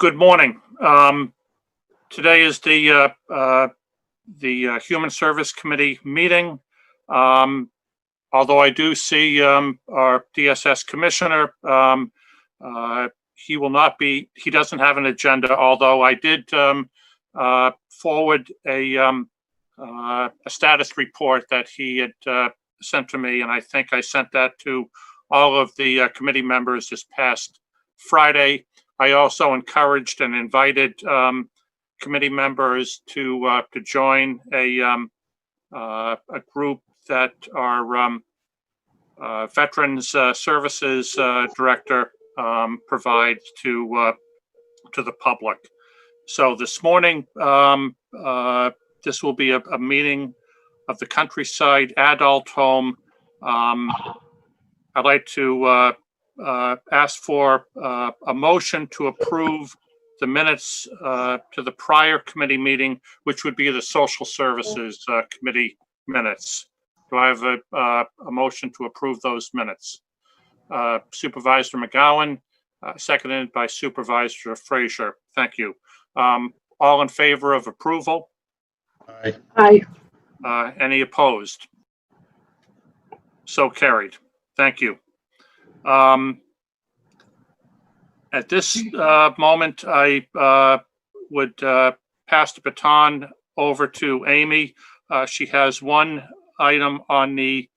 Good morning. Today is the Human Service Committee meeting. Although I do see our DSS Commissioner, he will not be, he doesn't have an agenda, although I did forward a status report that he had sent to me, and I think I sent that to all of the committee members this past Friday. I also encouraged and invited committee members to join a group that our Veterans Services Director provides to the public. So this morning, this will be a meeting of the Countryside Adult Home. I'd like to ask for a motion to approve the minutes to the prior committee meeting, which would be the Social Services Committee minutes. Do I have a motion to approve those minutes? Supervisor McGowan, seconded by Supervisor Frazier. Thank you. All in favor of approval? Aye. Aye. Any opposed? So carried. Thank you. At this moment, I would pass the baton over to Amy. She has one item on the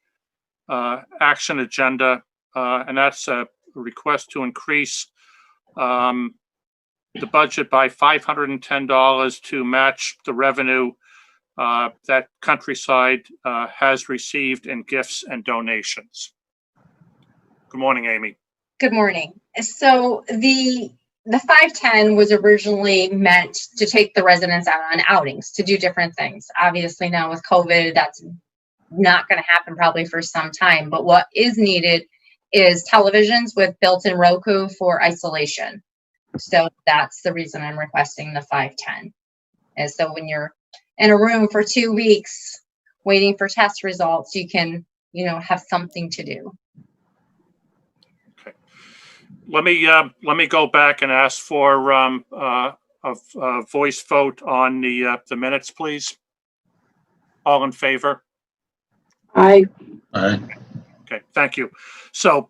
action agenda, and that's a request to increase the budget by $510 to match the revenue that Countryside has received in gifts and donations. Good morning, Amy. Good morning. So the 510 was originally meant to take the residents out on outings to do different things. Obviously now with COVID, that's not going to happen probably for some time, but what is needed is televisions with built-in Roku for isolation. So that's the reason I'm requesting the 510. And so when you're in a room for 2 weeks waiting for test results, you can, have something to do. Let me go back and ask for a voice vote on the minutes, please. All in favor? Aye. Aye. Okay, thank you. So,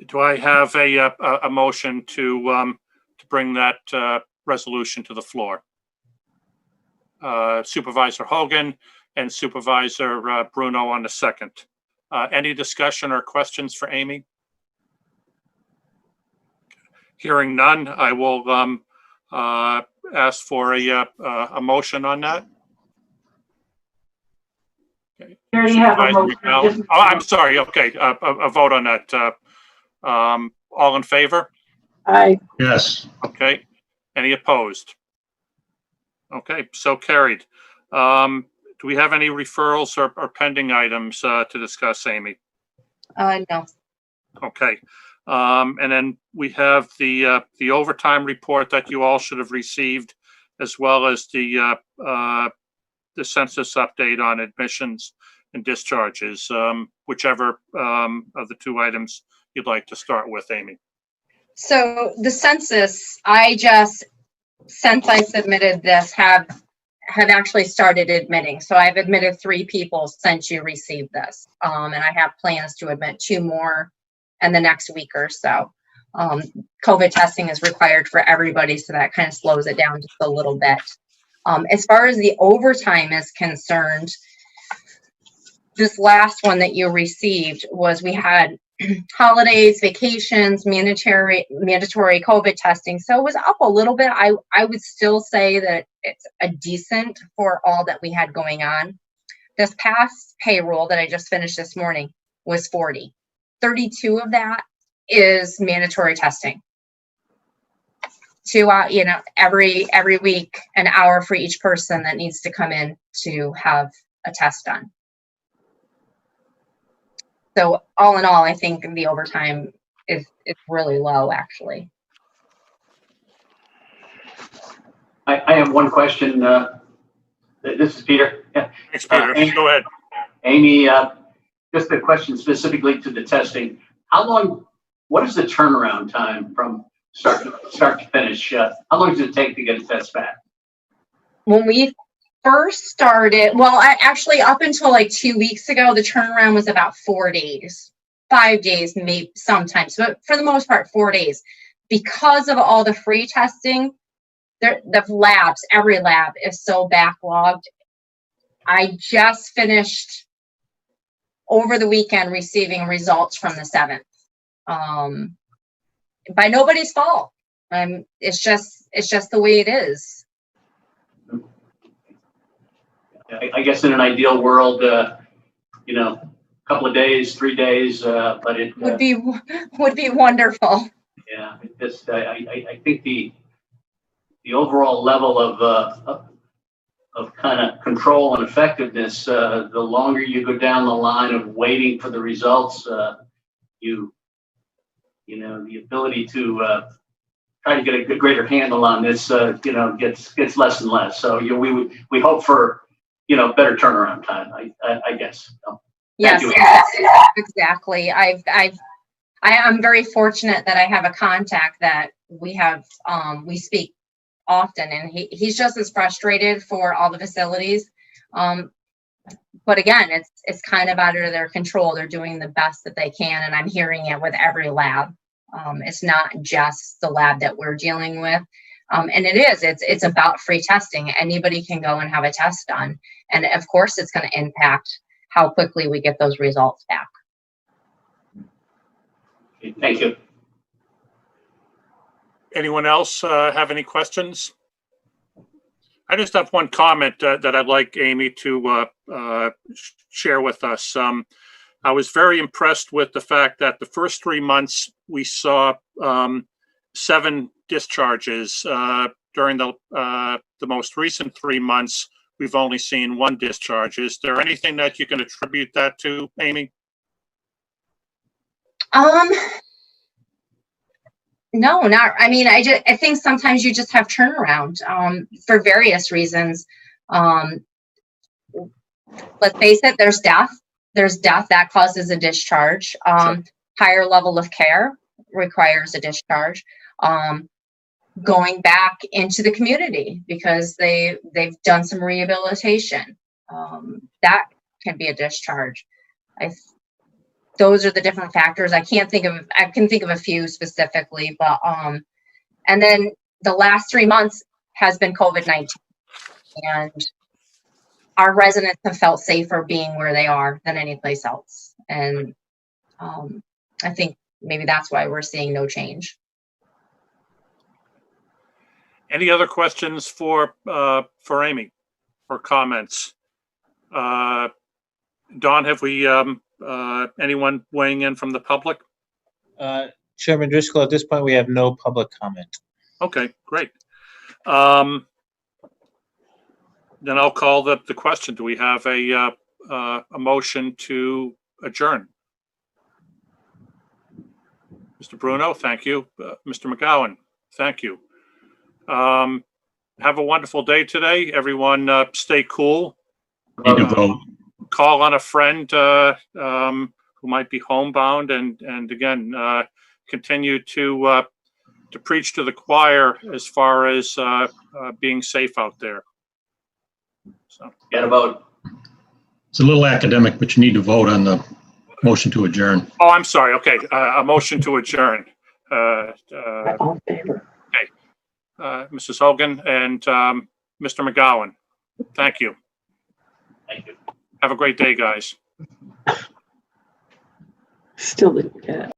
do I have a motion to bring that resolution to the floor? Supervisor Hogan and Supervisor Bruno on the second. Any discussion or questions for Amy? Hearing none, I will ask for a motion on that. Okay. You already have a Supervisor motion. McGowan. Oh, I'm sorry. Okay, a vote on that. All in favor? Aye. Yes. Okay. Any opposed? Okay, so carried. Do we have any referrals or pending items to discuss, Amy? No. Okay. And then we have the overtime report that you all should have received, as well as the census update on admissions and discharges, whichever of the two items you'd like to start with, Amy. So the census, since I submitted this, have actually started admitting. So I've admitted 3 people since you received this. And I have plans to admit 2 more in the next week or so. COVID testing is required for everybody, so that kind of slows it down just a little bit. As far as the overtime is concerned, this last one that you received was, we had holidays, vacations, mandatory COVID testing. So it was up a little bit. I would still say that it's a decent for all that we had going on. This past payroll that I just finished this morning was 40. 32 of that is mandatory testing. 2 every week, an hour for each person that needs to come in to have a test done. So all in all, I think the overtime is really low, actually. I have one question. This is Peter. Thanks, Peter. Amy, Go ahead. Amy, just a question specifically to the testing. How long what is the turnaround time from start to finish? How long does it take to get a test back? When we first started, well, actually up until like 2 weeks ago, the turnaround was about 4 days, 5 days, maybe sometimes, but for the most part, 4 days. Because of all the free testing, the labs, every lab is so backlogged. I just finished over the weekend receiving results from the 7th. By nobody's fault. It's just the way it is. I guess in an ideal world, you know, a couple of days, 3 days, but it Would be wonderful. yeah, it just I think the overall level of kind of control and effectiveness, the longer you go down the line of waiting for the results, you know, the ability to try to get a greater handle on this, you know, gets less and less. So, you know, we hope for, you know, better turnaround time, I guess. So, Yes, you. exactly. I'm very fortunate that I have a contact that we speak often, and he's just as frustrated for all the facilities. But again, it's kind of out of their control. They're doing the best that they can, and I'm hearing it with every lab. It's not just the lab that we're dealing with. And it's about free testing. Anybody can go and have a test done. And of course, it's going to impact how quickly we get those results back. Okay, thank you. Anyone else have any questions? I just have one comment that I'd like Amy to share with us. I was very impressed with the fact that the first 3 months we saw 7 discharges. During the most recent 3 months, we've only seen 1 discharge. Is there anything that you can attribute that to, Amy? No, not. I mean, I think sometimes you just have turnaround for various reasons. Let's face it, there's death. There's death that causes a discharge. Sure. Higher level of care requires a discharge. Going back into the community because they've done some rehabilitation. That can be a discharge. Those are the different factors. I can think of a few specifically, but and then the last 3 months has been COVID-19, and our residents have felt safer being where they are than any place else. And I think maybe that's why we're seeing no change. Any other questions for Amy or comments? Dawn, have we anyone weighing in from the public? Chairman Driscoll, at this point, we have no public comment. Okay, great. Then I'll call the question. Do we have a motion to adjourn? Mr. Bruno, thank you. Mr. McGowan, thank you. Have a wonderful day today. Everyone, stay cool. Need to vote. Call on a friend who might be homebound, and again, continue to preach to the choir as far as being safe out there. So, Got to vote. It's a little academic, but you need to vote on the motion to adjourn. oh, I'm sorry. Okay, a motion to adjourn. All in favor? Mrs. Hogan and Mr. McGowan, thank you. Thank you. Have a great day, guys. Still didn't get it.